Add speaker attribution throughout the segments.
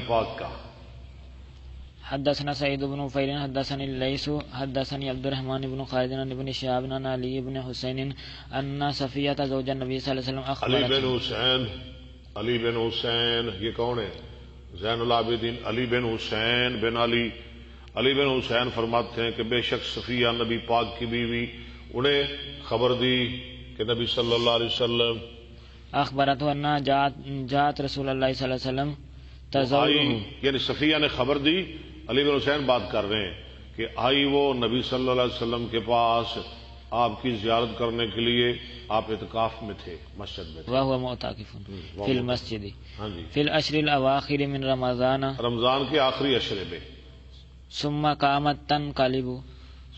Speaker 1: پاک کا.
Speaker 2: حدثنا سعید بن عفیر حدثنی اللیث حدثنی عبد الرحمن بن خالد عن ابن شهاب عن علی بن حسین ان صفیہ زوج النبی صلی اللہ علیہ وسلم اخبرت.
Speaker 1: علی بن حسین یہ کون ہے؟ زین العابدین علی بن حسین بن علی. علی بن حسین فرماتے ہیں کہ بے شک صفیہ نبی پاک کی بیوی انہیں خبر دی کہ نبی صلی اللہ علیہ وسلم
Speaker 2: اخبرت انها جاءت رسول اللہ صلی اللہ علیہ وسلم تزوره.
Speaker 1: یعنی صفیہ نے خبر دی، علی بن حسین بات کر رہے ہیں کہ آئی وہ نبی صلی اللہ علیہ وسلم کے پاس آپ کی زیارت کرنے کے لیے. آپ اعتکاف میں تھے، مسجد میں تھے.
Speaker 2: وهو معتکف فی المسجد
Speaker 1: ہاں جی،
Speaker 2: فی الاشر الاواخر من رمضان
Speaker 1: رمضان کے آخری عشرے میں.
Speaker 2: ثم قامت تنقلب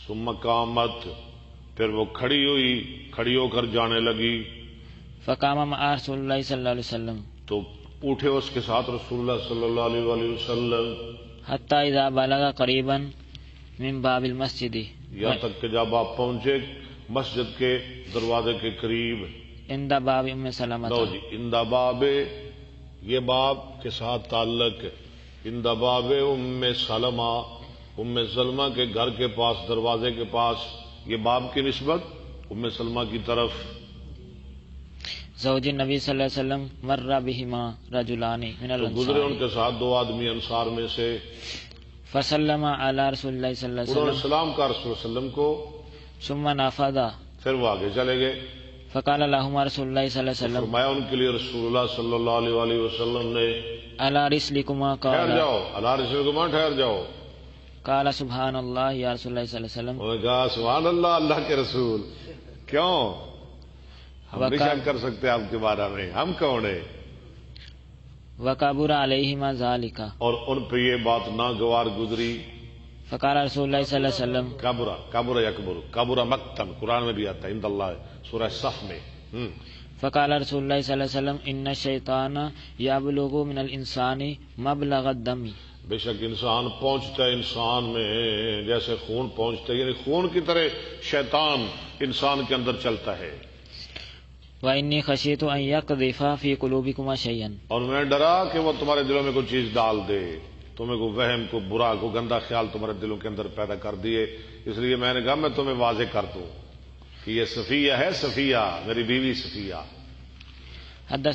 Speaker 1: ثم قامت، پھر وہ کھڑی ہوئی، کھڑی ہو کر جانے لگی.
Speaker 2: فقام مع رسول اللہ صلی اللہ علیہ وسلم
Speaker 1: تو اٹھے اس کے ساتھ رسول اللہ صلی اللہ علیہ وآلہ وسلم
Speaker 2: حتی اذا بلغ قریبا من باب المسجد،
Speaker 1: یہاں تک کہ جب آپ پہنچے مسجد کے دروازے کے قریب.
Speaker 2: عند باب ام سلمہ.
Speaker 1: لو جی، اندہ باب، یہ باب کے ساتھ تعلق اندہ باب ام سلمہ، ام سلمہ کے گھر کے پاس، دروازے کے پاس. یہ باب کی نسبت ام سلمہ کی طرف.
Speaker 2: زوج النبی صلی اللہ علیہ وسلم مر بہما رجلان من
Speaker 1: تو گزرے ان
Speaker 2: الانصار
Speaker 1: کے ساتھ دو آدمی انصار میں سے.
Speaker 2: فسلم علی رسول اللہ صلی اللہ علیہ
Speaker 1: انہوں نے
Speaker 2: وسلم
Speaker 1: سلام کہا رسول اللہ علیہ وسلم کو،
Speaker 2: ثم نافذ
Speaker 1: پھر وہ آگے چلے گئے.
Speaker 2: فقال لهما رسول اللہ صلی اللہ علیہ وسلم
Speaker 1: فرمایا ان کے لیے رسول اللہ صلی اللہ علیہ وآلہ وسلم نے،
Speaker 2: علی رسلکما
Speaker 1: ٹھہر
Speaker 2: قال
Speaker 1: جاؤ، اللہ رسولکما ٹھہر جاؤ.
Speaker 2: قال سبحان اللہ یا رسول اللہ صلی اللہ علیہ وسلم.
Speaker 1: انہوں نے کہا سبحان اللہ، اللہ کے رسول. کیوں؟ ہم نہیں شک کر سکتے آپ کے بارے میں، ہم کون ہیں؟
Speaker 2: وکبر علیہما ذالک،
Speaker 1: اور ان پہ یہ بات ناگوار گزری.
Speaker 2: فقال رسول اللہ صلی اللہ علیہ وسلم
Speaker 1: کبر یکبر، کبر مقتن، قرآن میں بھی آتا ہے، عند اللہ، سورہ صف میں.
Speaker 2: فقال رسول اللہ صلی اللہ علیہ وسلم ان الشیطان یبلغ من الانسان مبلغ الدم.
Speaker 1: بے شک انسان پہنچتا ہے انسان میں جیسے خون پہنچتا ہے، یعنی خون کی طرح شیطان انسان کے اندر چلتا ہے.
Speaker 2: وانی خشیت ان یقذف فی قلوبکما شیئا،
Speaker 1: اور میں ڈرا کہ وہ تمہارے دلوں میں کوئی چیز ڈال دے، تمہیں کو وہم، کو برا، کو گندا خیال تمہارے دلوں کے اندر پیدا کر دیے. اس لیے میں نے کہا میں تمہیں واضح کر دوں کہ یہ صفیہ ہے، صفیہ میری بیوی صفیہ.